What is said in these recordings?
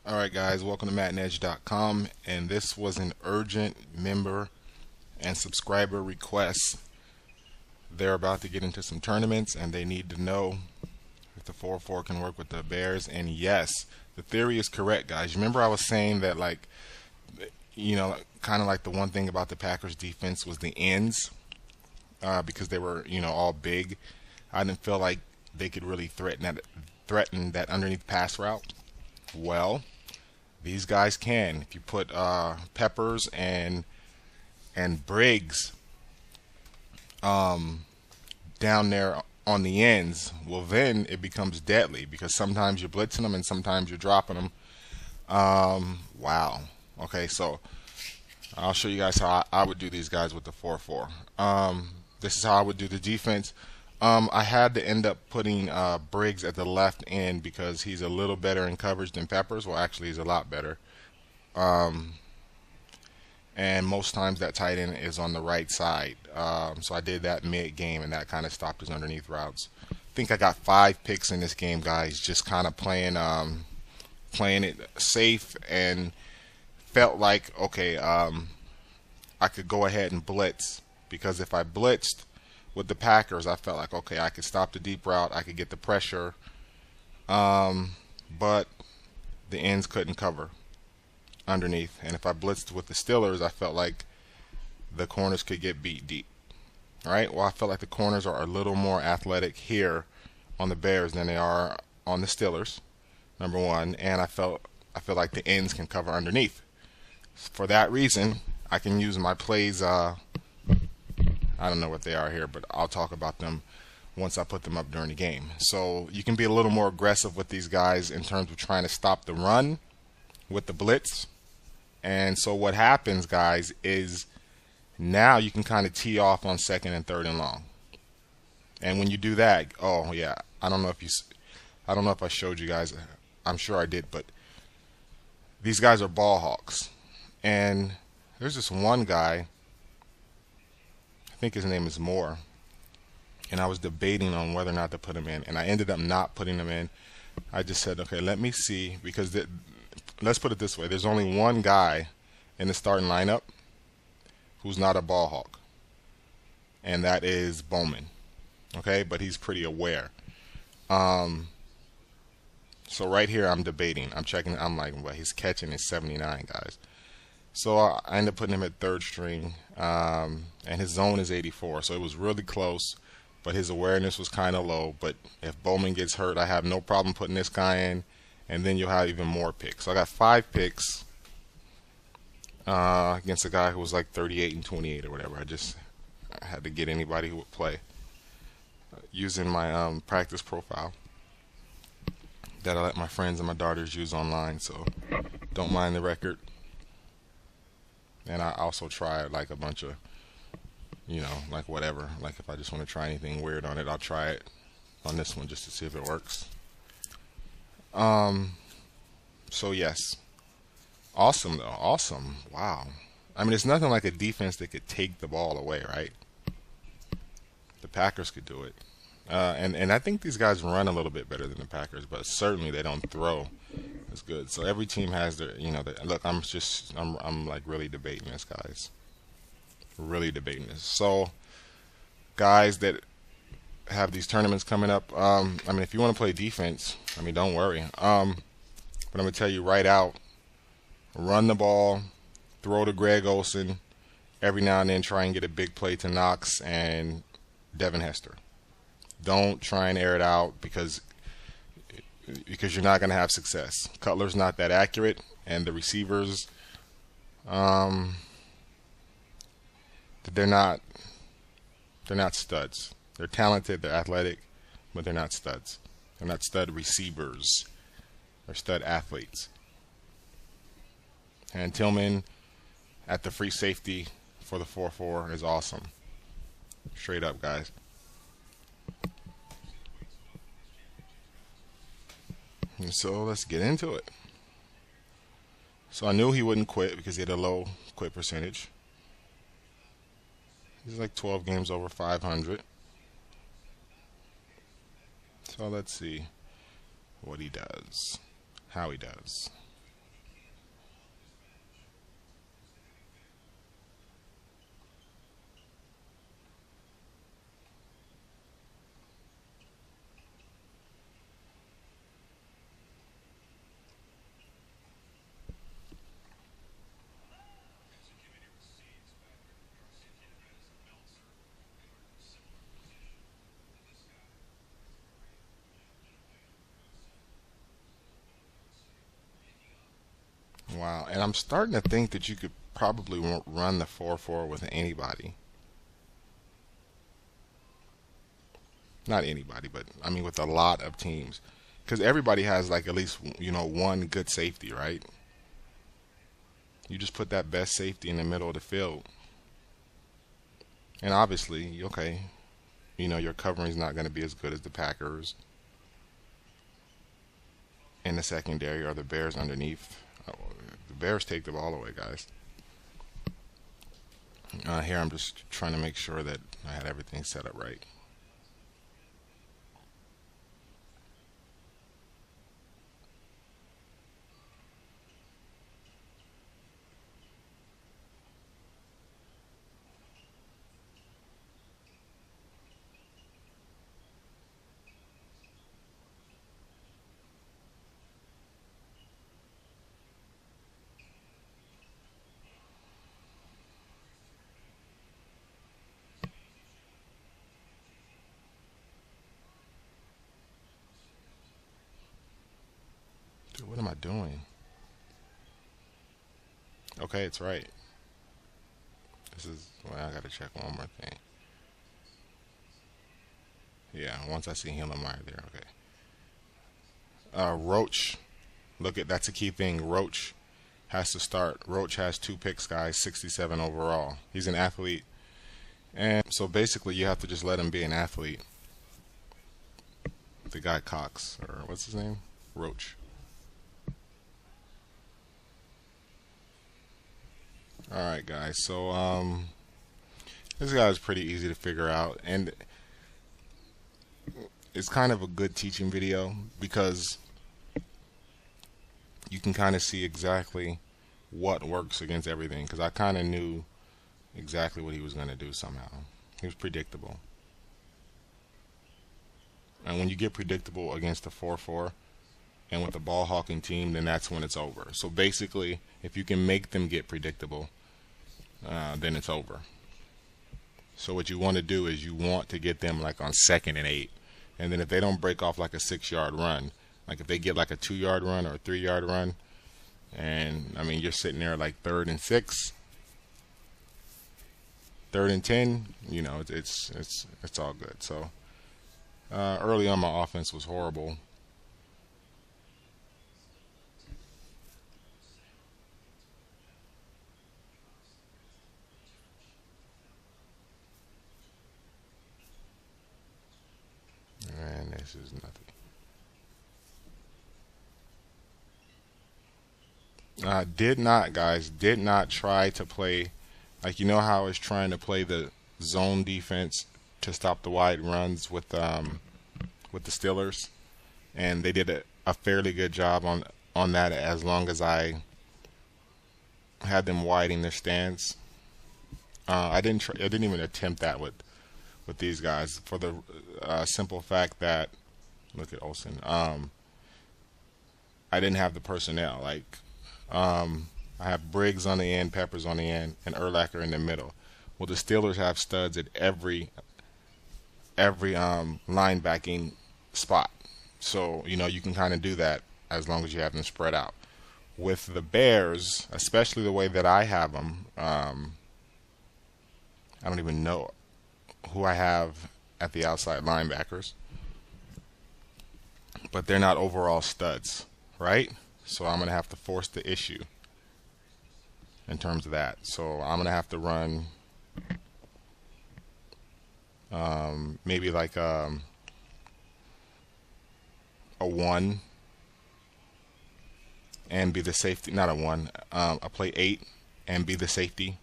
Alright guys, welcome to Maddenedge.com, and this was an urgent member and subscriber request. They're about to get into some tournaments and they need to know if the 4-4 can work with the Bears, and yes, the theory is correct, guys. Remember I was saying that, like, kind of like the one thing about the Packers defense was the ends, because they were, all big. I didn't feel like they could really threaten that underneath pass route. Well, these guys can. If you put Peppers and Briggs down there on the ends, well, then it becomes deadly because sometimes you're blitzing them and sometimes you're dropping them. Wow. Okay, so I'll show you guys how I would do these guys with the 4-4. This is how I would do the defense. I had to end up putting Briggs at the left end because he's a little better in coverage than Peppers. Well, actually, he's a lot better. And most times that tight end is on the right side. So I did that mid-game, and that kind of stopped his underneath routes. I think I got 5 picks in this game, guys, just kind of playing it safe, and felt like, okay, I could go ahead and blitz, because if I blitzed with the Packers, I felt like, okay, I could stop the deep route, I could get the pressure, but the ends couldn't cover underneath. And if I blitzed with the Steelers, I felt like the corners could get beat deep. All right, well, I felt like the corners are a little more athletic here on the Bears than they are on the Steelers, number one, and I feel like the ends can cover underneath. For that reason, I can use my plays. I don't know what they are here, but I'll talk about them once I put them up during the game. So you can be a little more aggressive with these guys in terms of trying to stop the run with the blitz. And so what happens, guys, is now you can kind of tee off on 2nd and 3rd and long. And when you do that, oh yeah, I don't know if I showed you guys. I'm sure I did, but these guys are ball hawks. And there's this one guy, I think his name is Moore, and I was debating on whether or not to put him in, and I ended up not putting him in. I just said, okay, let me see, because let's put it this way: there's only one guy in the starting lineup who's not a ball hawk, and that is Bowman. Okay, but he's pretty aware. So right here, I'm debating. I'm checking. I'm like, well, his catching is 79, guys. So I ended up putting him at 3rd string, and his zone is 84. So it was really close, but his awareness was kind of low. But if Bowman gets hurt, I have no problem putting this guy in, and then you'll have even more picks. So I got 5 picks against a guy who was like 38 and 28 or whatever. I had to get anybody who would play using my practice profile that I let my friends and my daughters use online. So don't mind the record. And I also try like a bunch of, like whatever. Like if I just want to try anything weird on it, I'll try it on this one just to see if it works. So yes. Awesome though. Awesome. Wow. I mean, it's nothing like a defense that could take the ball away, right? The Packers could do it. And I think these guys run a little bit better than the Packers, but certainly they don't throw as good. So every team has their, look, I'm like really debating this, guys. Really debating this. So guys that have these tournaments coming up, I mean, if you want to play defense, I mean, don't worry. But I'm going to tell you right out, run the ball, throw to Greg Olsen, every now and then try and get a big play to Knox and Devin Hester. Don't try and air it out because you're not going to have success. Cutler's not that accurate, and the receivers, they're not studs. They're talented, they're athletic, but they're not studs. They're not stud receivers. They're stud athletes. And Tillman at the free safety for the 4-4 is awesome. Straight up, guys. And so let's get into it. So I knew he wouldn't quit because he had a low quit percentage. He's like 12 games over 500. So let's see what he does, how he does. Wow. And I'm starting to think that you could probably run the 4-4 with anybody. Not anybody, but I mean with a lot of teams. Because everybody has like at least, one good safety, right? You just put that best safety in the middle of the field. And obviously, okay, your covering is not going to be as good as the Packers in the secondary or the Bears underneath. The Bears take the ball away, guys. Here I'm just trying to make sure that I had everything set up right. Dude, what am I doing? Okay, it's right. Well, I gotta check one more thing. Yeah, once I see Hillenmeyer there, okay. Roach, that's a key thing. Roach has to start. Roach has 2 picks, guys, 67 overall. He's an athlete. And so basically, you have to just let him be an athlete. The guy Cox, or what's his name? Roach. Alright, guys, so this guy is pretty easy to figure out, and it's kind of a good teaching video because you can kind of see exactly what works against everything, because I kind of knew exactly what he was going to do somehow. He was predictable. And when you get predictable against a 4-4 and with a ball hawking team, then that's when it's over. So basically, if you can make them get predictable, then it's over. So what you want to do is you want to get them like on 2nd and 8. And then if they don't break off like a 6-yard run, like if they get like a 2-yard run or a 3-yard run, and I mean you're sitting there like 3rd and 6, 3rd and 10, it's all good. So early on my offense was horrible. And this is nothing. Did not try to play, like, how I was trying to play the zone defense to stop the wide runs with the Steelers, and they did a fairly good job on that as long as I had them widening their stance. I didn't even attempt that with these guys for the simple fact that, look at Olsen. I didn't have the personnel. Like, I have Briggs on the end, Peppers on the end, and Urlacher in the middle. Well, the Steelers have studs at every linebacking spot. So you can kind of do that as long as you have them spread out. With the Bears, especially the way that I have them, I don't even know who I have at the outside linebackers, but they're not overall studs, right? So I'm going to have to force the issue in terms of that. So I'm going to have to run maybe like a 1 and be the safety, not a 1, a play 8 and be the safety.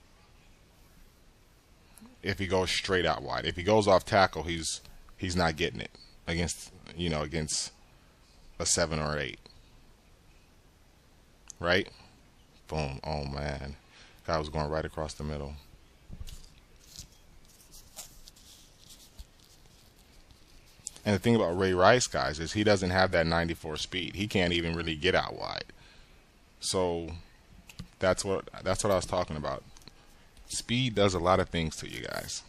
If he goes straight out wide, if he goes off tackle, he's not getting it against a 7 or 8, right? Boom. Oh man, guy was going right across the middle. And the thing about Ray Rice, guys, is he doesn't have that 94 speed. He can't even really get out wide. So that's what I was talking about. Speed does a lot of things to you guys.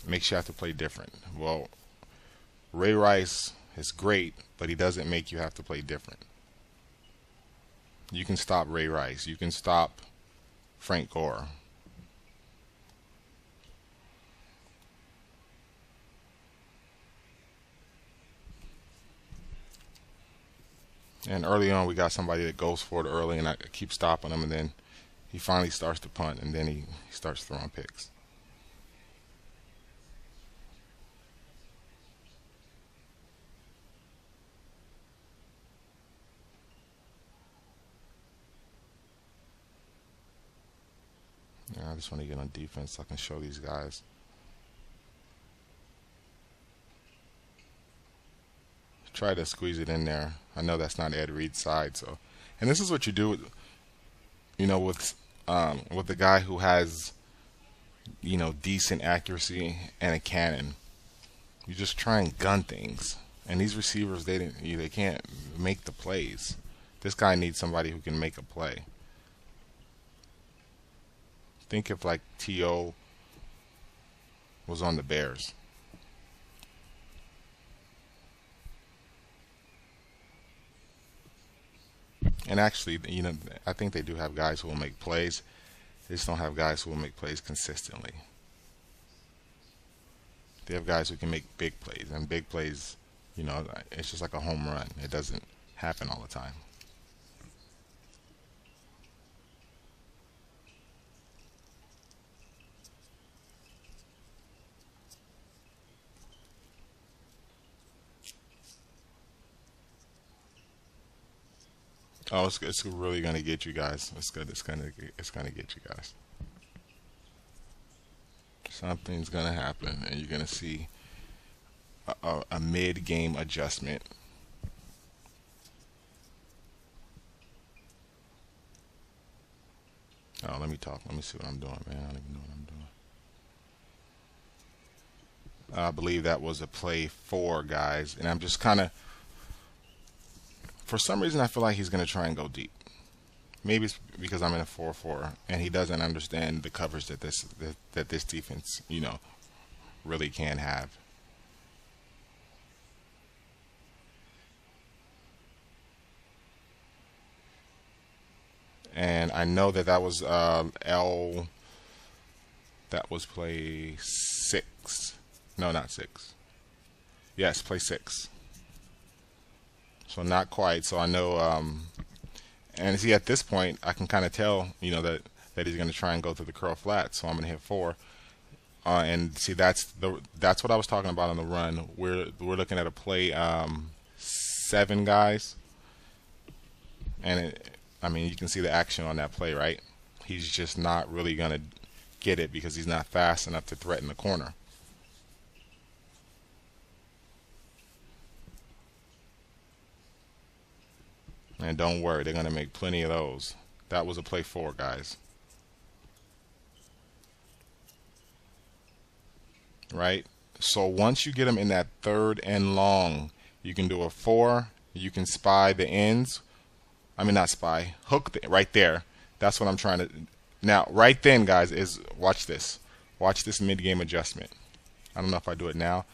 Makes you have to play different. Well, Ray Rice is great, but he doesn't make you have to play different. You can stop Ray Rice. You can stop Frank Gore. And early on, we got somebody that goes for it early, and I keep stopping him, and then he finally starts to punt, and then he starts throwing picks. Yeah, I just want to get on defense so I can show these guys. Try to squeeze it in there. I know that's not Ed Reed's side, so. And this is what you do, with the guy who has, decent accuracy and a cannon. You just try and gun things. And these receivers, they can't make the plays. This guy needs somebody who can make a play. Think if like T.O. was on the Bears. And actually, I think they do have guys who will make plays. They just don't have guys who will make plays consistently. They have guys who can make big plays, and big plays, it's just like a home run. It doesn't happen all the time. Oh, it's really gonna get you guys. It's good. It's gonna get you guys. Something's gonna happen, and you're gonna see a mid-game adjustment. Oh, let me talk. Let me see what I'm doing, man. I don't even know what I'm doing. I believe that was a play 4, guys, and I'm just kind of. For some reason, I feel like he's going to try and go deep. Maybe it's because I'm in a 4-4, and he doesn't understand the coverage that this defense, really can have. And I know that was L. That was play 6. No, not 6. Yes, play 6. So not quite. So I know, and see at this point I can kind of tell, that he's going to try and go through the curl flat. So I'm going to hit 4, and see that's what I was talking about on the run. We're looking at a play 7, guys, and you can see the action on that play, right? He's just not really going to get it because he's not fast enough to threaten the corner. And don't worry, they're going to make plenty of those. That was a play 4, guys. Right? So once you get them in that 3rd and long, you can do a 4. You can spy the ends. Not spy. Hook right there. That's what I'm trying to. Now, right then, guys, watch this. Watch this mid-game adjustment. I don't know if I do it now.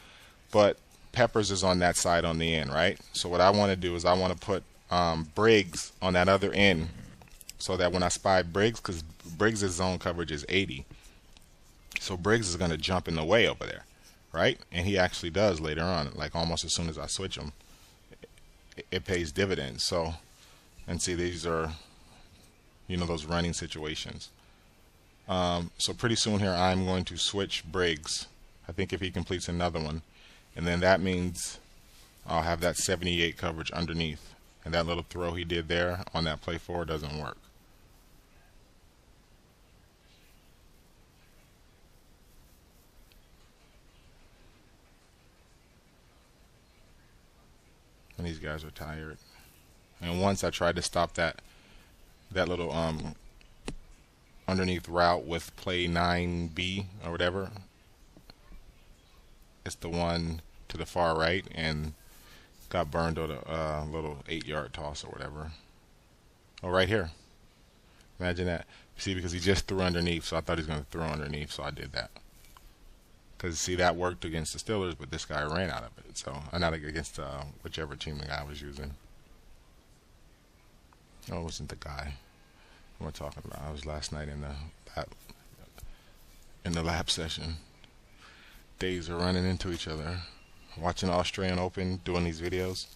But Peppers is on that side on the end, right? So what I want to do is I want to put Briggs on that other end, so that when I spy Briggs, because Briggs' zone coverage is 80, so Briggs is going to jump in the way over there, right? And he actually does later on, like almost as soon as I switch him. It pays dividends. So, and see, these are, those running situations. So pretty soon here, I'm going to switch Briggs. I think if he completes another one, and then that means I'll have that 78 coverage underneath. And that little throw he did there on that play 4 doesn't work. And these guys are tired. And once I tried to stop that little underneath route with play 9B or whatever. It's the one to the far right, and got burned on a little 8-yard toss or whatever. Oh, right here. Imagine that. See, because he just threw underneath, so I thought he was going to throw underneath, so I did that. Because, see, that worked against the Steelers, but this guy ran out of it. So, not against whichever team the guy was using. No, it wasn't the guy we're talking about. I was last night in the lab session. Days are running into each other. Watching Australian Open, doing these videos.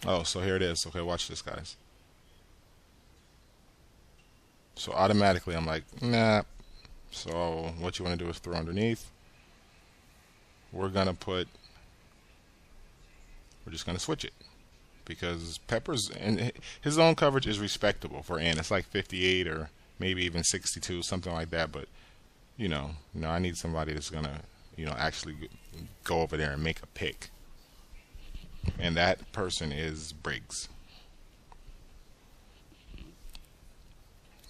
Oh, so here it is. Okay, watch this, guys. So automatically I'm like, nah. So what you want to do is throw underneath. We're just gonna switch it because Pepper's and his zone coverage is respectable for N. It's like 58 or maybe even 62, something like that. But I need somebody that's gonna actually go over there and make a pick, and that person is Briggs.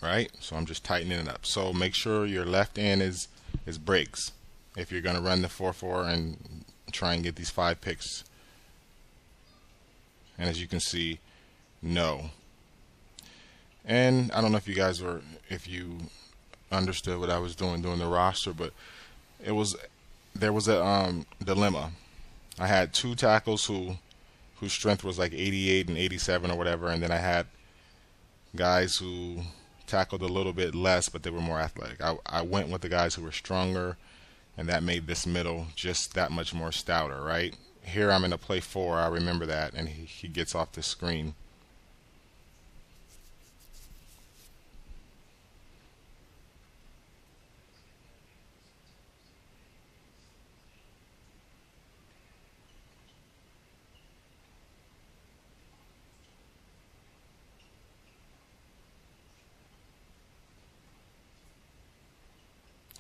Right? So I'm just tightening it up. So make sure your left end is Briggs if you're going to run the 4-4 and try and get these 5 picks. And as you can see, no. And I don't know if you understood what I was doing the roster, but there was a dilemma. I had 2 tackles whose strength was like 88 and 87 or whatever, and then I had guys who tackled a little bit less, but they were more athletic. I went with the guys who were stronger, and that made this middle just that much more stouter, right? Here I'm in a play 4, I remember that, and he gets off the screen.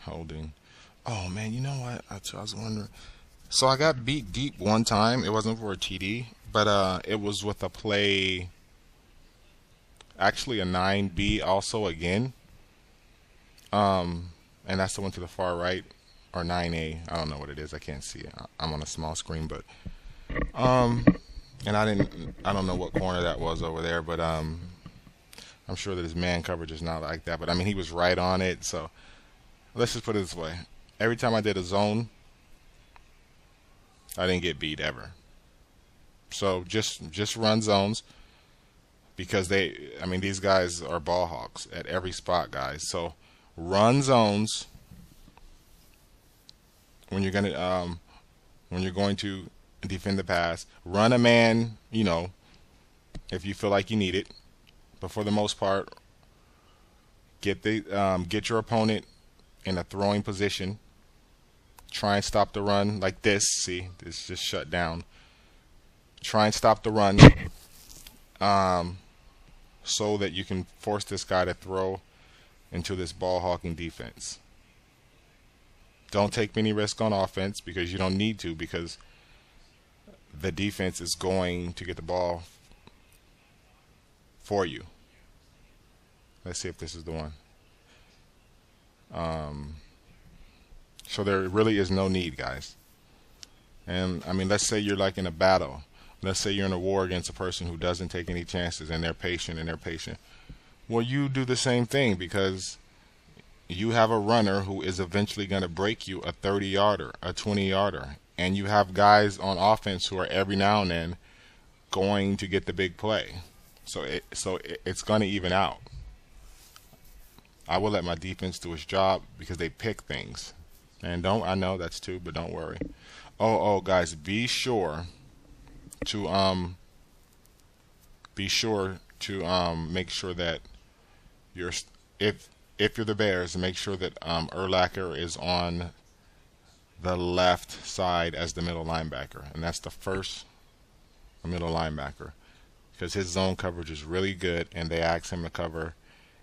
Holding. Oh man, you know what? I was wondering. So I got beat deep one time. It wasn't for a TD, but it was with a play, actually a 9B also again. And that's the one to the far right, or 9A. I don't know what it is. I can't see it. I'm on a small screen, but and I don't know what corner that was over there, but I'm sure that his man coverage is not like that. But I mean, he was right on it. So let's just put it this way: every time I did a zone, I didn't get beat ever. So just run zones because these guys are ball hawks at every spot, guys. So run zones when you're going to defend the pass. Run a man, if you feel like you need it. But for the most part, get your opponent in a throwing position. Try and stop the run like this. See, this just shut down. Try and stop the run so that you can force this guy to throw into this ball hawking defense. Don't take many risks on offense because you don't need to, because the defense is going to get the ball for you. Let's see if this is the one. So there really is no need, guys. And I mean, let's say you're like in a battle. Let's say you're in a war against a person who doesn't take any chances, and they're patient. Well, you do the same thing, because you have a runner who is eventually going to break you a 30-yarder, a 20-yarder, and you have guys on offense who are every now and then going to get the big play. So it's going to even out. I will let my defense do its job because they pick things. And I know that's 2, but don't worry. Oh, guys, be sure to make sure that if you're the Bears, make sure that Urlacher is on the left side as the middle linebacker, and that's the first middle linebacker, because his zone coverage is really good, and they ask him to cover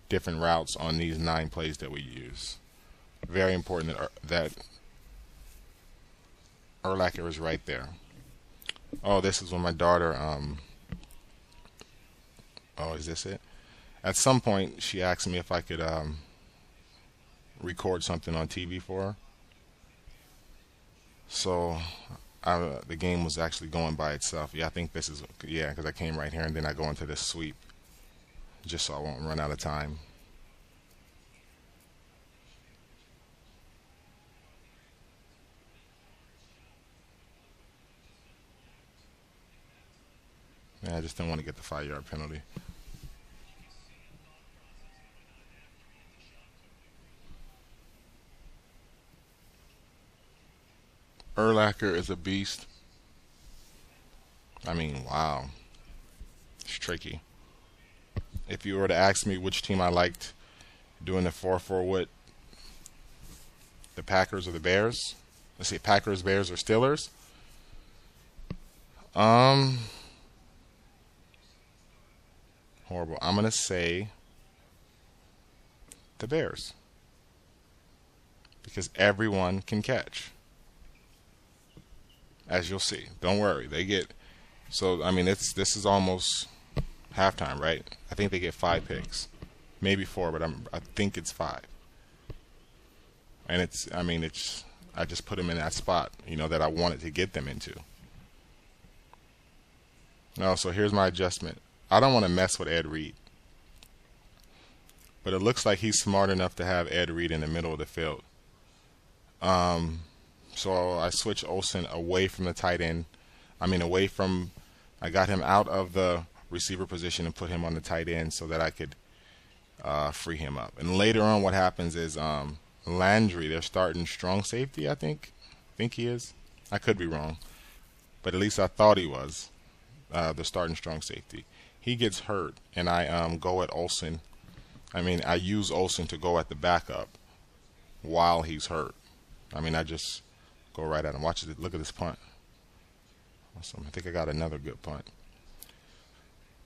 different routes on these 9 plays that we use. Very important that Urlacher is right there. Oh, this is when my daughter oh, is this it? At some point she asked me if I could record something on TV for her. So the game was actually going by itself. Yeah, I think this is, because I came right here and then I go into this sweep just so I won't run out of time. I just didn't want to get the 5-yard penalty. Urlacher is a beast. I mean, wow. It's tricky. If you were to ask me which team I liked doing the 4-4 with, the Packers or the Bears, let's see, Packers, Bears, or Steelers. Horrible. I'm gonna say the Bears because everyone can catch, as you'll see. Don't worry, they get. So I mean, this is almost halftime, right? I think they get 5 picks, maybe 4, but I think it's 5. And I just put them in that spot, that I wanted to get them into. No, so here's my adjustment. I don't want to mess with Ed Reed, but it looks like he's smart enough to have Ed Reed in the middle of the field. So I switch Olsen away from the tight end. I got him out of the receiver position and put him on the tight end so that I could free him up. And later on, what happens is Landry, they're starting strong safety. I think he is. I could be wrong, but at least I thought he was the starting strong safety. He gets hurt, and I go at Olsen. I use Olsen to go at the backup while he's hurt. I just go right at him. Watch it. Look at this punt. Awesome. I think I got another good punt.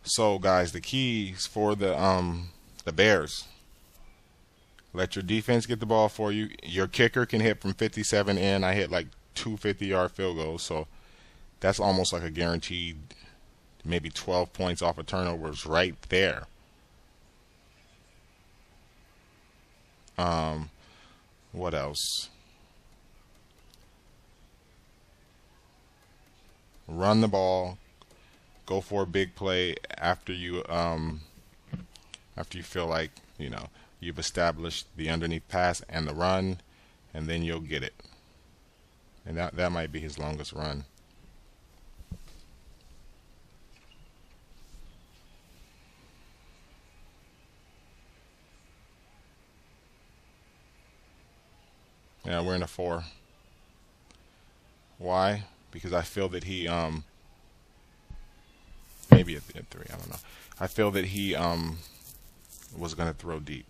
So, guys, the keys for the Bears. Let your defense get the ball for you. Your kicker can hit from 57 in. I hit like 2 50-yard field goals, so that's almost like a guaranteed maybe 12 points off of turnovers right there. What else? Run the ball. Go for a big play after you feel like you've established the underneath pass and the run, and then you'll get it. And that might be his longest run. Yeah, we're in a 4. Why? Because I feel that he maybe at 3, I don't know. I feel that he was going to throw deep.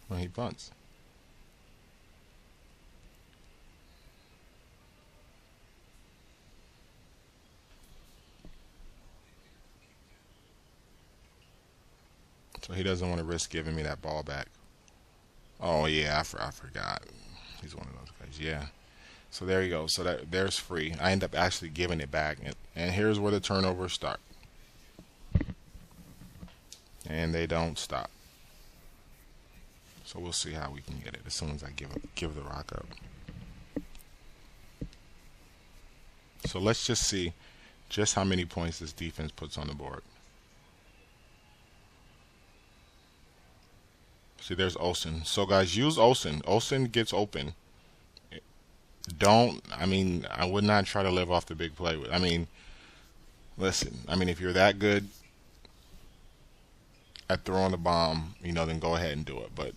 When he punts. So he doesn't want to risk giving me that ball back. Oh yeah, I forgot. He's one of those guys. Yeah. So there you go. So there's free. I end up actually giving it back, and here's where the turnovers start. And they don't stop. So we'll see how we can get it as soon as I give the rock up. So let's just see just how many points this defense puts on the board. See, there's Olsen. So guys, use Olsen. Olsen gets open. I would not try to live off the big play. Listen, if you're that good at throwing the bomb, then go ahead and do it. But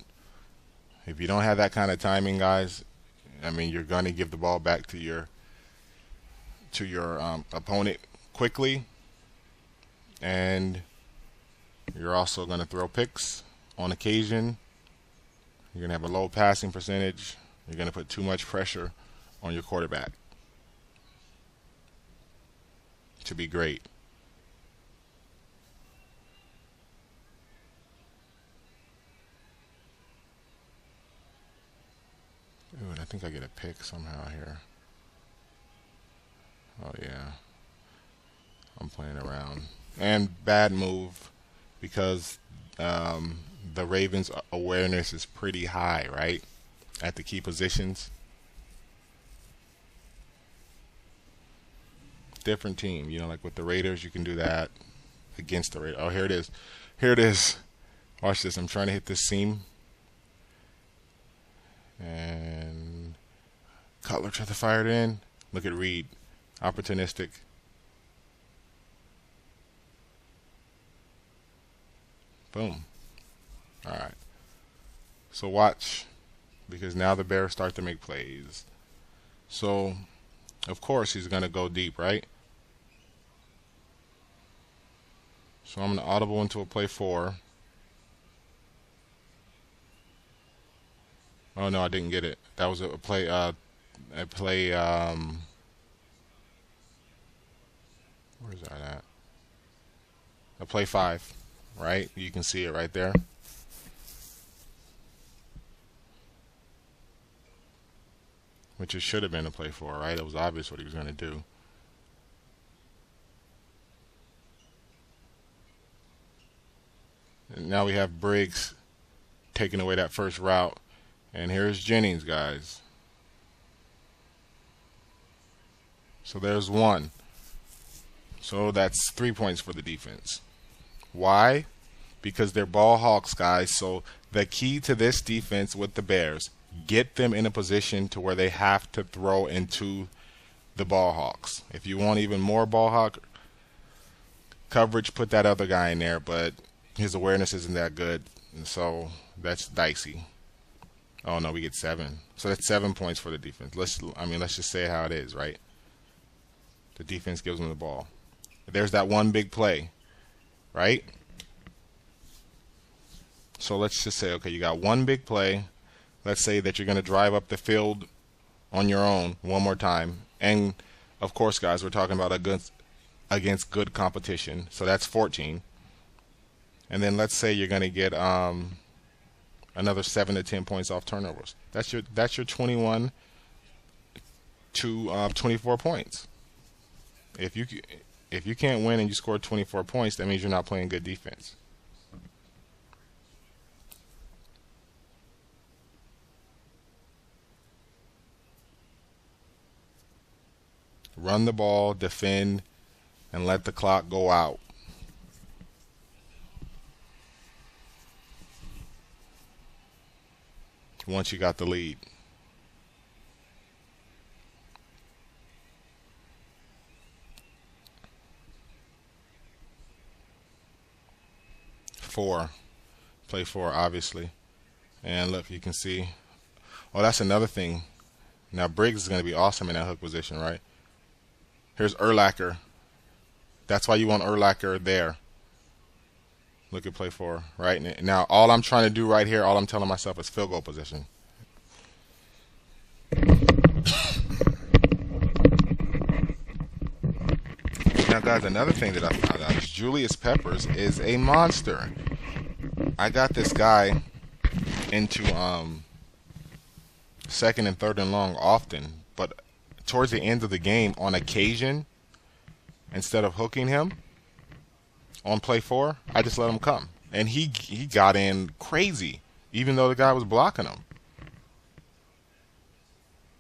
if you don't have that kind of timing, guys, you're going to give the ball back to your opponent quickly, and you're also going to throw picks on occasion. You're going to have a low passing percentage. You're going to put too much pressure on your quarterback to be great. Ooh, and I think I get a pick somehow here. Oh yeah, I'm playing around. And bad move because the Ravens' awareness is pretty high, right, at the key positions. Different team, like with the Raiders, you can do that against the Raiders. Oh, here it is. Here it is. Watch this. I'm trying to hit this seam. And Cutler tried to fire it in. Look at Reed. Opportunistic. Boom. Alright. So watch. Because now the Bears start to make plays. So, of course, he's going to go deep, right? So I'm going to audible into a play 4. Oh, no, I didn't get it. That was a play, where's that at? A play 5, right? You can see it right there. Which it should have been a play 4, right? It was obvious what he was going to do. And now we have Briggs taking away that first route. And here's Jennings, guys. So there's 1. So that's 3 points for the defense. Why? Because they're ball hawks, guys. So the key to this defense with the Bears, get them in a position to where they have to throw into the ball hawks. If you want even more ball hawk coverage, put that other guy in there, but his awareness isn't that good, and so that's dicey. Oh no, we get 7. So that's 7 points for the defense. Let's just say how it is, right? The defense gives them the ball. There's that one big play, right? So let's just say, okay, you got one big play. Let's say that you're going to drive up the field on your own one more time. And, of course, guys, we're talking about against good competition. So that's 14. And then let's say you're going to get another 7 to 10 points off turnovers. That's your 21 to 24 points. If you can't win and you score 24 points, that means you're not playing good defense. Run the ball, defend, and let the clock go out. Once you got the lead. Play 4, obviously. And look, you can see. Oh, that's another thing. Now Briggs is going to be awesome in that hook position, right? Here's Urlacher. That's why you want Urlacher there. Look at play 4, right? Now, all I'm trying to do right here, all I'm telling myself is field goal position. Now, guys, another thing that I found out is Julius Peppers is a monster. I got this guy into 2nd and 3rd and long often, but towards the end of the game, on occasion, instead of hooking him on play 4, I just let him come. And he got in crazy, even though the guy was blocking him.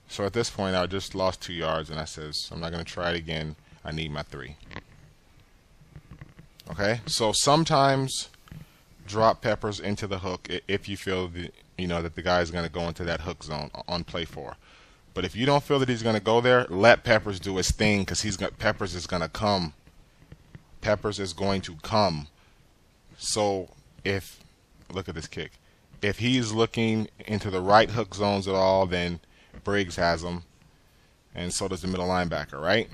So at this point, I just lost 2 yards, and I says, I'm not going to try it again. I need my 3. Okay? So sometimes drop Peppers into the hook if you feel that the guy is going to go into that hook zone on play 4. But if you don't feel that he's going to go there, let Peppers do his thing, because Peppers is going to come. Peppers is going to come. So look at this kick. If he's looking into the right hook zones at all, then Briggs has him, and so does the middle linebacker, right?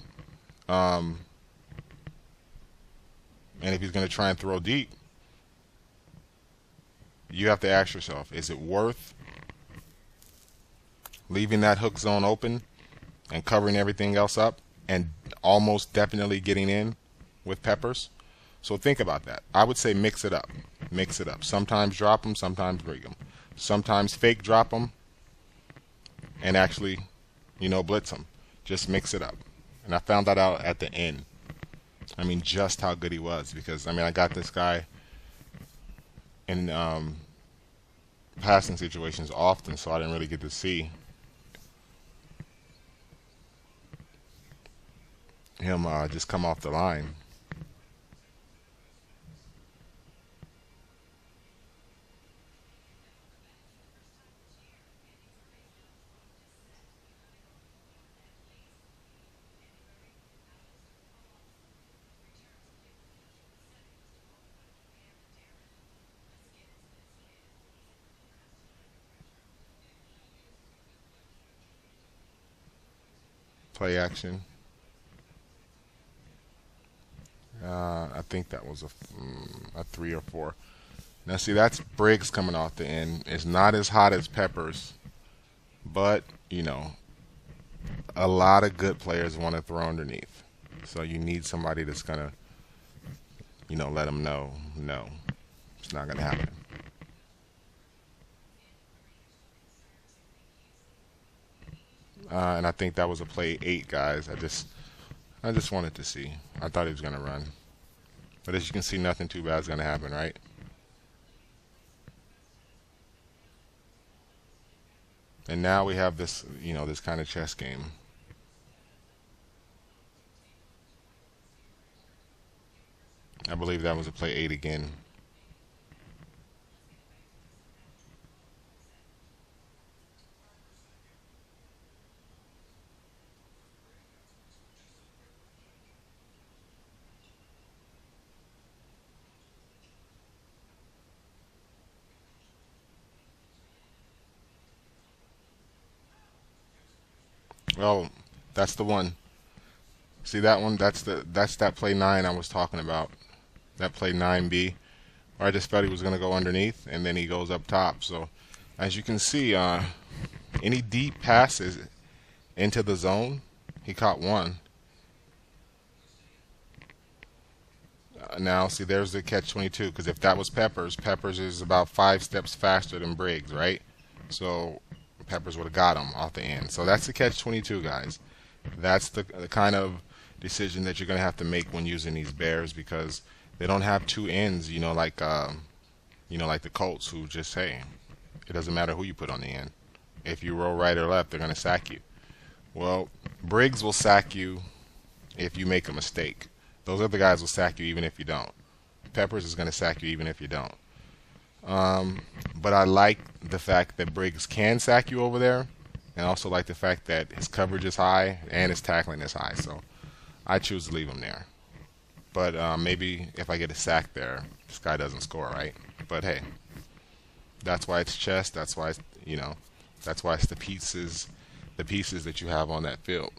And if he's going to try and throw deep, you have to ask yourself, is it worth leaving that hook zone open and covering everything else up and almost definitely getting in with Peppers? So think about that. I would say mix it up. Mix it up. Sometimes drop them, sometimes bring them. Sometimes fake drop them and actually, blitz them. Just mix it up. And I found that out at the end. Just how good he was, because I got this guy in passing situations often, so I didn't really get to see him just come off the line. action. I think that was a 3 or 4. Now see, that's Briggs coming off the end. It's not as hot as Peppers, but you know, a lot of good players want to throw underneath. So you need somebody that's gonna, you know, let them know, no, it's not gonna happen. And I think that was a play 8, guys. I just wanted to see. I thought he was gonna run, but as you can see, nothing too bad is gonna happen, right? And now we have this, you know, this kind of chess game. I believe that was a play 8 again. Well, that's the one. See that one? That's that play 9 I was talking about. That play 9B. Where I just felt he was going to go underneath, and then he goes up top. So, as you can see, any deep passes into the zone, he caught one. Now, see, there's the catch-22. Because if that was Peppers, Peppers is about 5 steps faster than Briggs, right? So Peppers would have got him off the end. So that's the catch-22, guys. That's the kind of decision that you're going to have to make when using these bears, because they don't have two ends, like the Colts, who just say it doesn't matter who you put on the end. If you roll right or left, they're going to sack you. Well, Briggs will sack you if you make a mistake. Those other guys will sack you even if you don't. Peppers is going to sack you even if you don't. But I like the fact that Briggs can sack you over there, and also like the fact that his coverage is high and his tackling is high. So I choose to leave him there. But maybe if I get a sack there, this guy doesn't score, right? But hey, that's why it's chess. That's why that's why it's the pieces that you have on that field.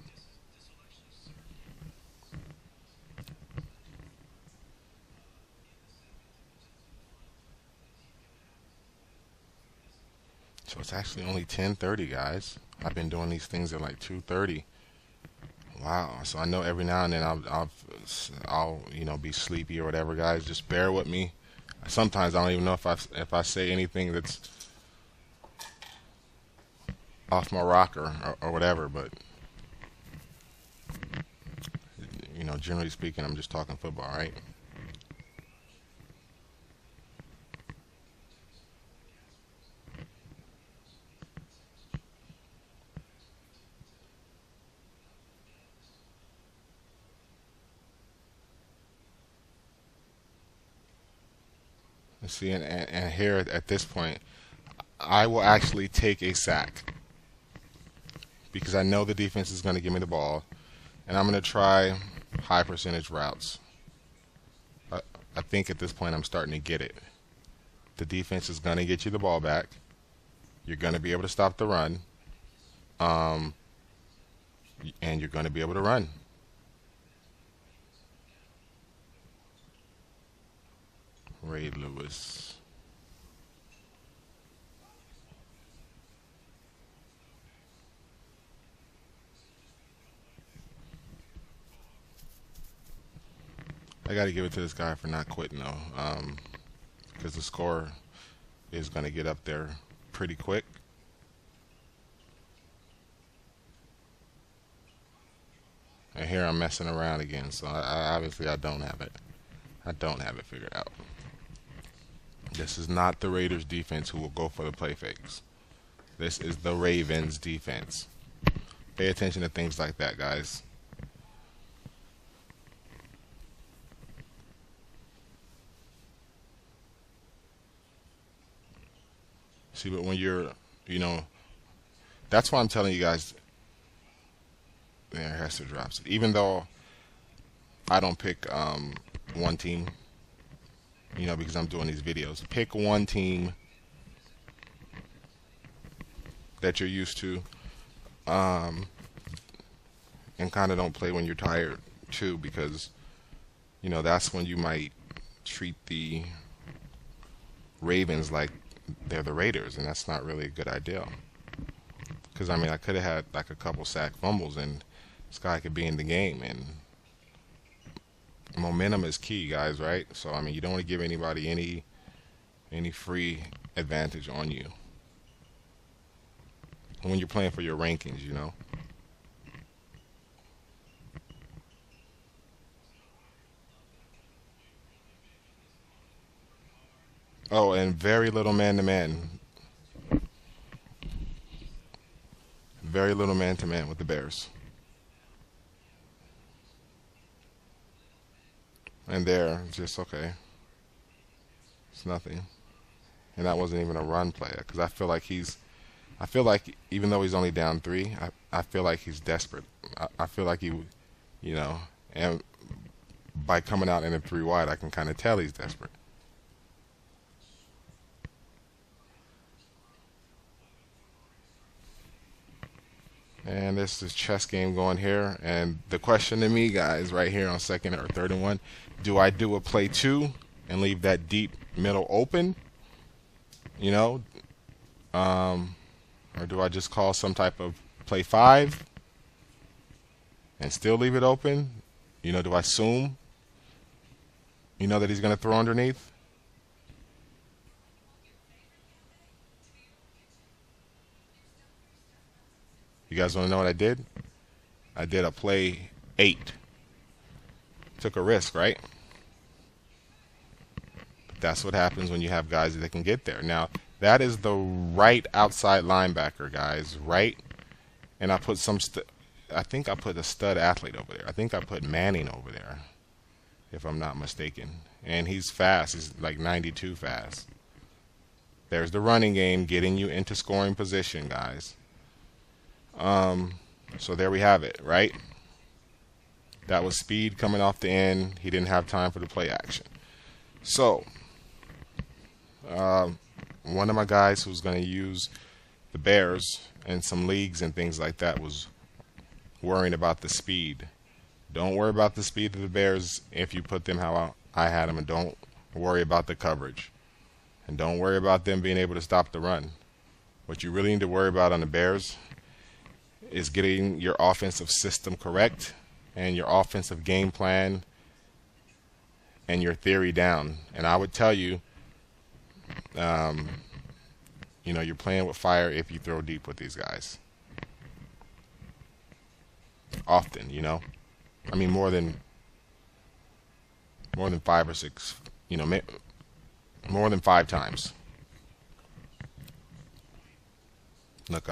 So it's actually only 10:30, guys. I've been doing these things at like 2:30. Wow. So I know every now and then I'll be sleepy or whatever, guys. Just bear with me. Sometimes I don't even know if I say anything that's off my rocker or whatever, but generally speaking, I'm just talking football, right? See, and here at this point, I will actually take a sack because I know the defense is going to give me the ball, and I'm going to try high percentage routes. I think at this point I'm starting to get it. The defense is going to get you the ball back. You're going to be able to stop the run, and you're going to be able to run. Ray Lewis. I got to give it to this guy for not quitting though, because the score is going to get up there pretty quick. And here I'm messing around again, so obviously I don't have it. I don't have it figured out. This is not the Raiders defense who will go for the play fakes. This is the Ravens defense. Pay attention to things like that, guys. See, but when you're, that's why I'm telling you guys, there, Hester drops it. Even though I don't pick one team, because I'm doing these videos. Pick one team that you're used to, and and kind of don't play when you're tired too, because that's when you might treat the Ravens like they're the Raiders, and that's not really a good idea. Because I mean, I could have had like a couple sack fumbles, and this guy could be in the game. And momentum is key, guys, right? So I mean, you don't want to give anybody any free advantage on you when you're playing for your rankings. Oh, and very little man-to-man. Very little man-to-man with the Bears. And there, just okay. It's nothing. And that wasn't even a run play, because I feel like even though he's only down 3, I feel like he's desperate. I feel like and by coming out in a 3 wide, I can kind of tell he's desperate. And this is chess game going here. And the question to me, guys, right here on 2nd or 3rd and 1, do I do a play 2 and leave that deep middle open? Or do I just call some type of play 5 and still leave it open? Do I assume that he's going to throw underneath? You guys want to know what I did? I did a play 8. Took a risk, right? But that's what happens when you have guys that can get there. Now, that is the right outside linebacker, guys, right? And I put I think I put a stud athlete over there. I think I put Manning over there, if I'm not mistaken. And he's fast. He's like 92 fast. There's the running game getting you into scoring position, guys. So there we have it, right? That was speed coming off the end. He didn't have time for the play action. So, one of my guys who's going to use the Bears in some leagues and things like that was worrying about the speed. Don't worry about the speed of the Bears if you put them how I had them, and don't worry about the coverage. And don't worry about them being able to stop the run. What you really need to worry about on the Bears is getting your offensive system correct and your offensive game plan and your theory down. And I would tell you, you're playing with fire if you throw deep with these guys. Often, I mean, more than 5 or 6, more than 5 times. Look,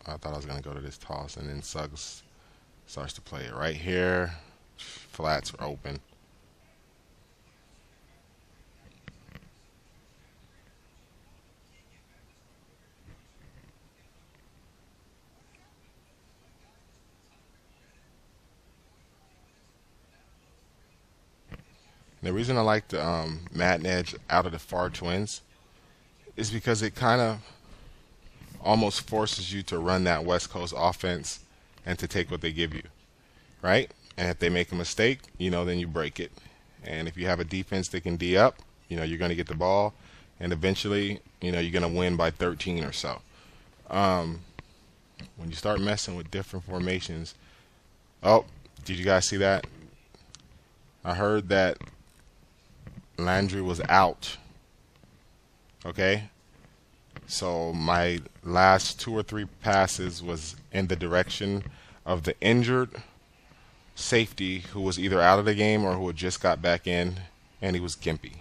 I thought I was going to go to this toss, and then Suggs starts to play it right here. Flats are open. The reason I like the Madden Edge out of the far twins is because it kind of almost forces you to run that West Coast offense and to take what they give you, right? And if they make a mistake, then you break it. And if you have a defense that can D up, you're going to get the ball, and eventually, you're going to win by 13 or so. When you start messing with different formations, oh, did you guys see that? I heard that Landry was out. Okay? So my last 2 or 3 passes was in the direction of the injured safety who was either out of the game or who had just got back in, and he was gimpy.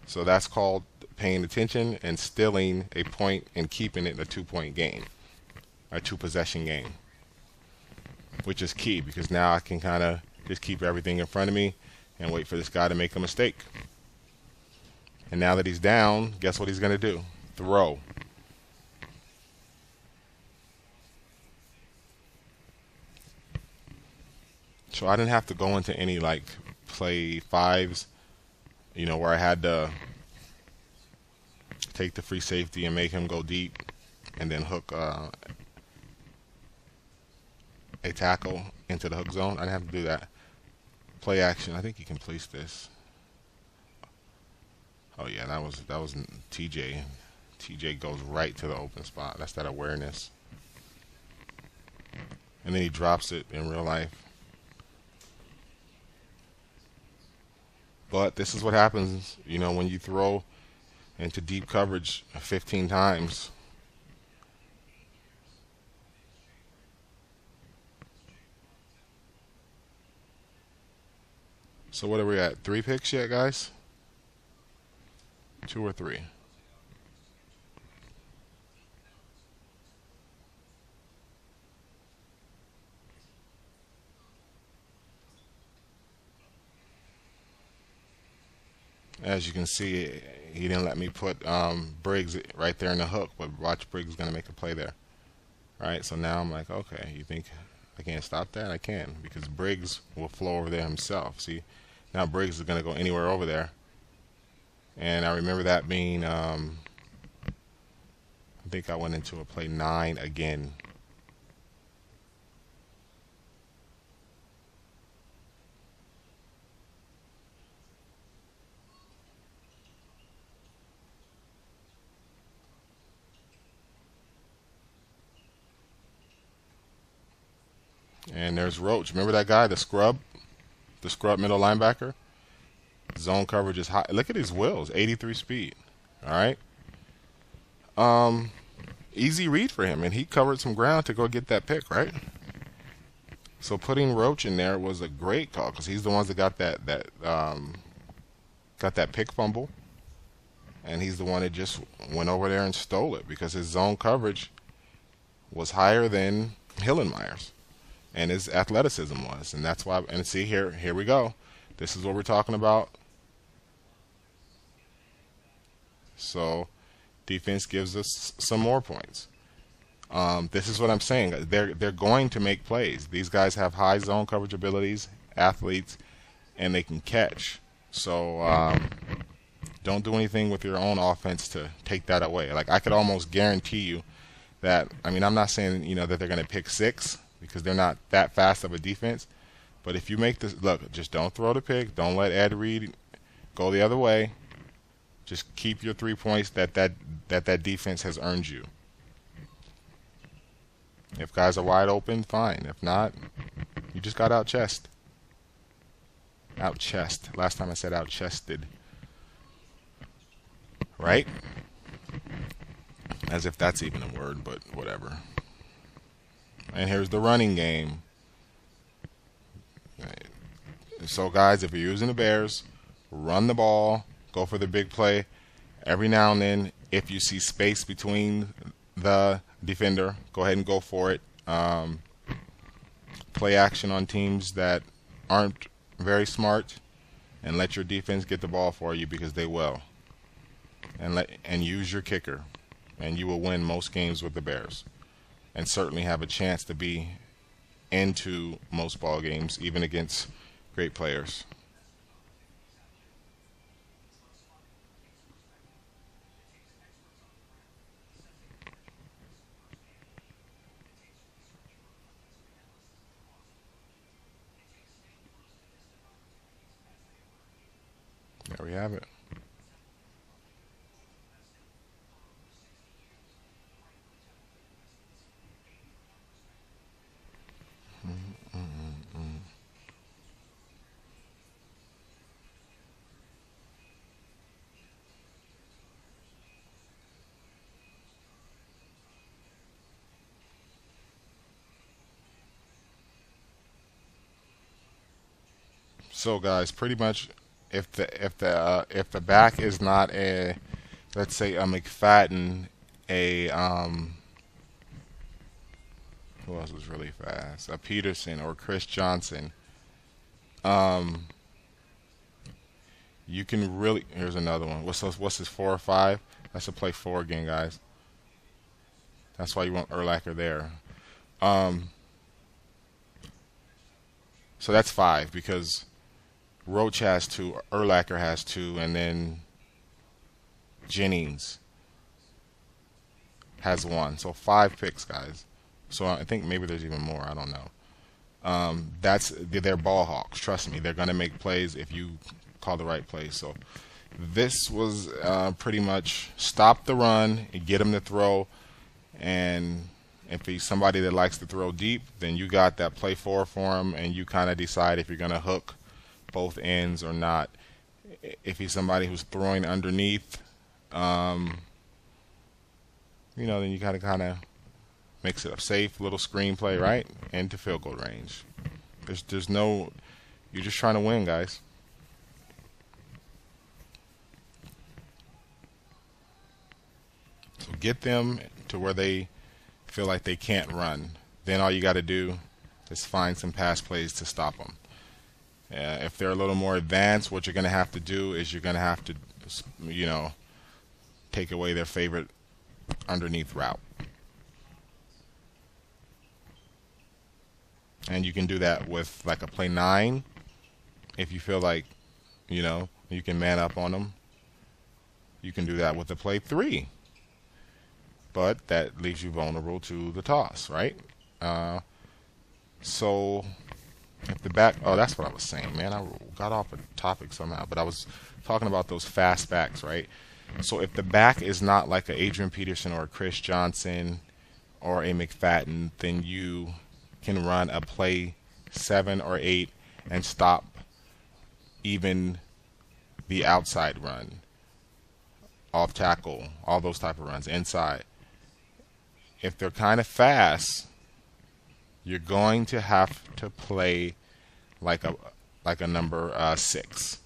So that's called paying attention and stealing a point and keeping it a 2-point game, a 2-possession game, which is key because now I can kind of just keep everything in front of me and wait for this guy to make a mistake. And now that he's down, guess what he's going to do? Throw. So I didn't have to go into any like play 5s, where I had to take the free safety and make him go deep and then hook a tackle into the hook zone. I didn't have to do that. Play action. I think you can place this. Oh yeah, that was TJ. TJ goes right to the open spot. That's that awareness. And then he drops it in real life. But this is what happens, when you throw into deep coverage 15 times. So what are we at? 3 picks yet, guys? 2 or 3? As you can see, he didn't let me put Briggs right there in the hook, but watch Briggs is going to make a play there. Right, so now I'm like, okay, you think I can't stop that? I can, because Briggs will flow over there himself. See, now Briggs is going to go anywhere over there. And I remember that being, I think I went into a play 9 again. And there's Roach. Remember that guy, the scrub middle linebacker? Zone coverage is high. Look at his wheels, 83 speed. All right. Easy read for him, and he covered some ground to go get that pick, right? So putting Roach in there was a great call because he's the ones that got that pick fumble, and he's the one that just went over there and stole it because his zone coverage was higher than Hillenmeyer's, and his athleticism was, and that's why. And see here we go. This is what we're talking about. So defense gives us some more points. This is what I'm saying. They're going to make plays. These guys have high zone coverage abilities, athletes, and they can catch. So don't do anything with your own offense to take that away. Like I could almost guarantee you that. I mean, I'm not saying that they're going to pick 6 because they're not that fast of a defense. But if you make this look, just don't throw the pick. Don't let Ed Reed go the other way. Just keep your 3 points that defense has earned you. If guys are wide open, fine. If not, you just got out-chest. Out-chest. Last time I said out-chested. Right? As if that's even a word, but whatever. And here's the running game. So, guys, if you're using the Bears, run the ball, go for the big play. Every now and then, if you see space between the defender, go ahead and go for it. Play action on teams that aren't very smart, and let your defense get the ball for you because they will. And use your kicker, and you will win most games with the Bears, and certainly have a chance to be into most ball games, even against great players. There we have it. So, guys, pretty much, if the back is not a, let's say, a McFadden, a who else is really fast? A Peterson or Chris Johnson. Um, you can really. Here's another one. What's his 4 or 5? That's a play 4 again, guys. That's why you want Urlacher there. Um, so that's 5 because Roach has 2, Urlacher has 2, and then Jennings has 1. So 5 picks, guys. So I think maybe there's even more. I don't know. They're ball hawks. Trust me, they're gonna make plays if you call the right plays. So this was pretty much stop the run, get him to throw, and if he's somebody that likes to throw deep, then you got that play for him, and you kind of decide if you're gonna hook both ends or not. If he's somebody who's throwing underneath, then you gotta kind of mix it up. Safe little screenplay, right? Into field goal range. There's no, you're just trying to win, guys. So get them to where they feel like they can't run. Then all you got to do is find some pass plays to stop them. If they're a little more advanced, what you're going to have to do is you're going to have to, take away their favorite underneath route. And you can do that with like a play 9 if you feel like, you can man up on them. You can do that with a play 3. But that leaves you vulnerable to the toss, right? So if the back, that's what I was saying, man. I got off a topic somehow, but I was talking about those fast backs, right? So if the back is not like a Adrian Peterson or a Chris Johnson or a McFadden, then you can run a play 7 or 8 and stop even the outside run, off tackle, all those type of runs, inside. If they're kind of fast, you're going to have to play like a number 6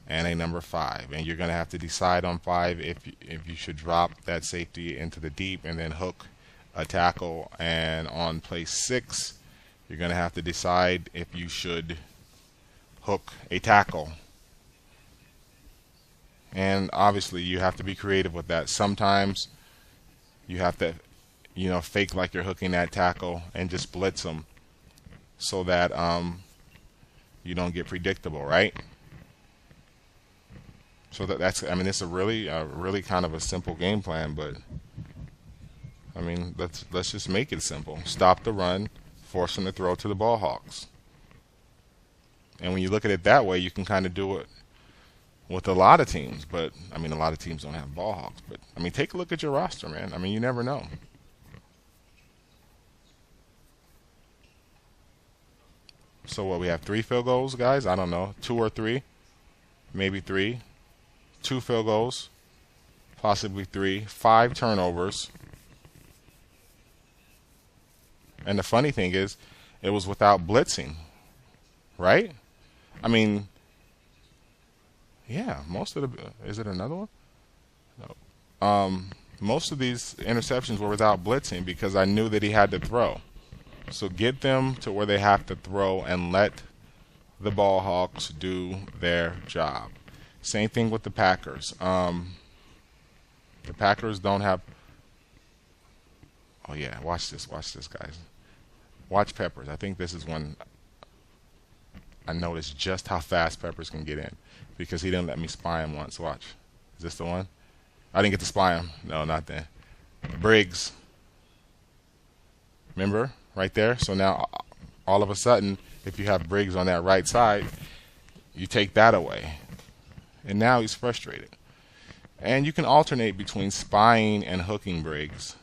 and a number 5, and you're going to have to decide on 5 if you should drop that safety into the deep and then hook a tackle, and on play 6 you're going to have to decide if you should hook a tackle. And obviously you have to be creative with that. Sometimes you have to fake like you're hooking that tackle and just blitz them so that you don't get predictable, right? So it's a really kind of a simple game plan, but let's just make it simple. Stop the run, force them to throw to the ball hawks. And when you look at it that way, you can kind of do it with a lot of teams. But a lot of teams don't have ball hawks. But take a look at your roster, man. You never know. So what, we have 3 field goals, guys? I don't know, 2 or 3, maybe 3, 2 field goals, possibly 3, 5 turnovers. And the funny thing is, it was without blitzing, right? Yeah, most of is it another one? No. Most of these interceptions were without blitzing because I knew that he had to throw. So get them to where they have to throw and let the ball hawks do their job. Same thing with the Packers. The Packers don't have. Oh yeah, watch this, guys. Watch Peppers. I think this is when I noticed just how fast Peppers can get in because he didn't let me spy him once. Watch. Is this the one? I didn't get to spy him. No, not then. Briggs. Remember? Right there. So now, all of a sudden, if you have Briggs on that right side, you take that away. And now he's frustrated. And you can alternate between spying and hooking Briggs,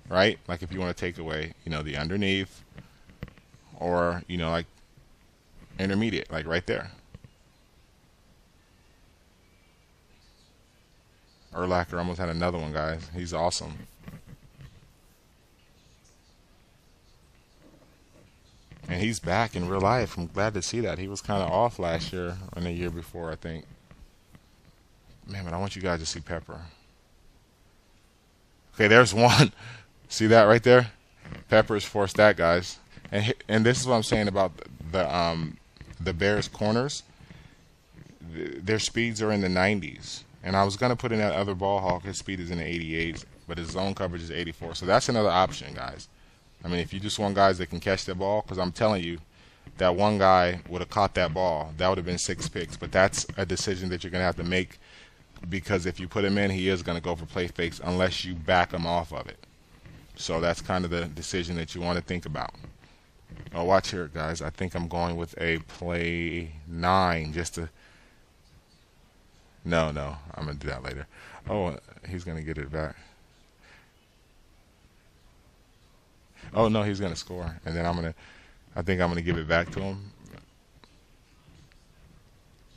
right? Like if you want to take away, the underneath, or, like intermediate, like right there. Urlacher almost had another one, guys. He's awesome. And he's back in real life. I'm glad to see that. He was kind of off last year and the year before, I think. Man, but I want you guys to see Pepper. Okay, there's one. See that right there? Pepper's forced that, guys. And this is what I'm saying about the Bears corners. Their speeds are in the 90s. And I was going to put in that other ball hawk. His speed is in the 88s, but his zone coverage is 84. So that's another option, guys. If you just want guys that can catch the ball, because I'm telling you, that one guy would have caught that ball. That would have been 6 picks. But that's a decision that you're going to have to make, because if you put him in, he is going to go for play fakes unless you back him off of it. So that's kind of the decision that you want to think about. Oh, watch here, guys. I think I'm going with a play 9 just to. No, no, I'm gonna do that later. Oh, he's gonna get it back. Oh no, he's gonna score, and then I'm gonna. I think I'm gonna give it back to him.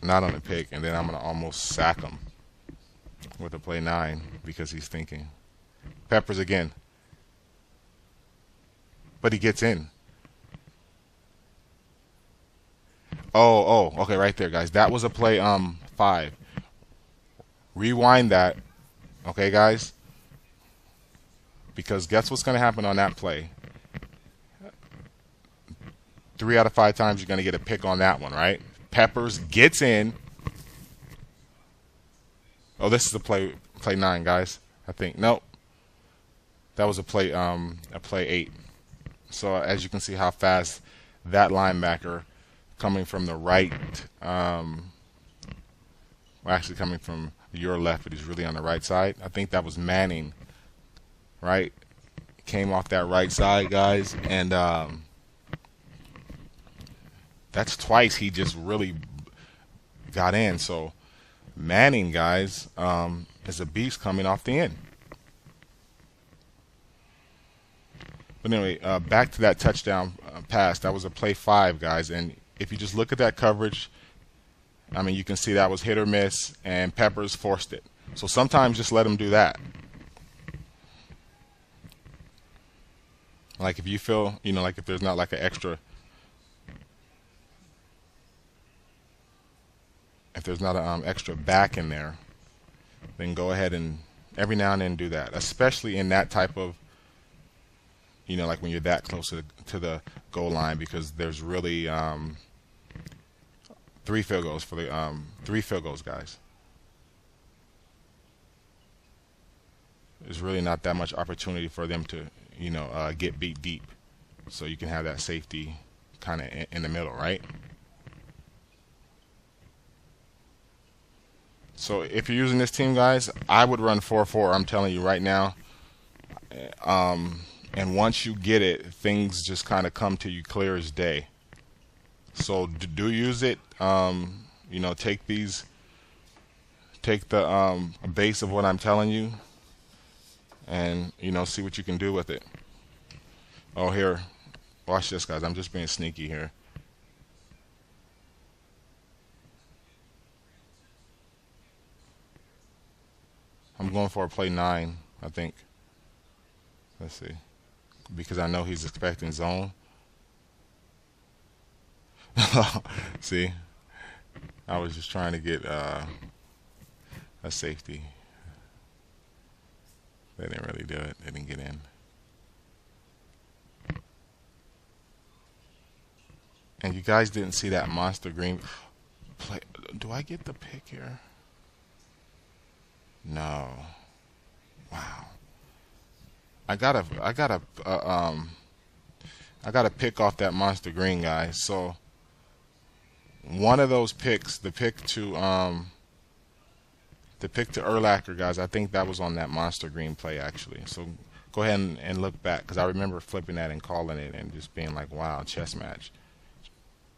Not on the pick, and then I'm gonna almost sack him with a play 9 because he's thinking. Peppers again, but he gets in. Oh, okay, right there, guys. That was a play 5. Rewind that, okay, guys? Because guess what's gonna happen on that play? 3 out of 5 times you're gonna get a pick on that one, right? Peppers gets in. Oh, this is a play 9, guys. I think nope. That was a play 8. So as you can see how fast that linebacker coming from the right, well, actually coming from your left, but he's really on the right side. I think that was Manning, right? Came off that right side, guys, and that's twice he just really got in. So Manning, guys, is a beast coming off the end. But anyway, back to that touchdown pass. That was a play 5, guys. And if you just look at that coverage, I mean, you can see that was hit or miss, and Peppers forced it. So sometimes just let him do that. Like if you feel, like if there's not like an extra, if there's not an extra back in there, then go ahead and every now and then do that, especially in that type of, like when you're that close to the goal line, because there's really 3 field goals for the 3 field goals, guys. There's really not that much opportunity for them to, get beat deep, so you can have that safety kind of in the middle, right? So if you're using this team, guys, I would run 4-4. I'm telling you right now. And once you get it, things just kind of come to you clear as day. So do use it. Take the base of what I'm telling you, and see what you can do with it. Oh, here, watch this, guys. I'm just being sneaky here. I'm going for a play 9, I think. Let's see, because I know he's expecting zone. See, I was just trying to get a safety. They didn't really do it. They didn't get in. And you guys didn't see that monster green play. Do I get the pick here? No. Wow. I gotta pick off that monster green, guys. So one of those picks, the pick to Urlacher, guys, I think that was on that monster green play actually. So go ahead and look back, because I remember flipping that and calling it and just being like, wow, chess match.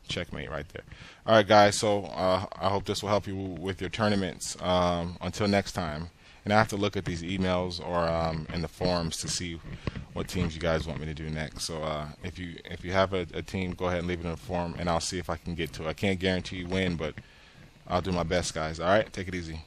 Checkmate right there. All right, guys, so I hope this will help you with your tournaments. Until next time. And I have to look at these emails or in the forums to see what teams you guys want me to do next. So if you have a team, go ahead and leave it in the forum, and I'll see if I can get to it. I can't guarantee you win, but I'll do my best, guys. All right, take it easy.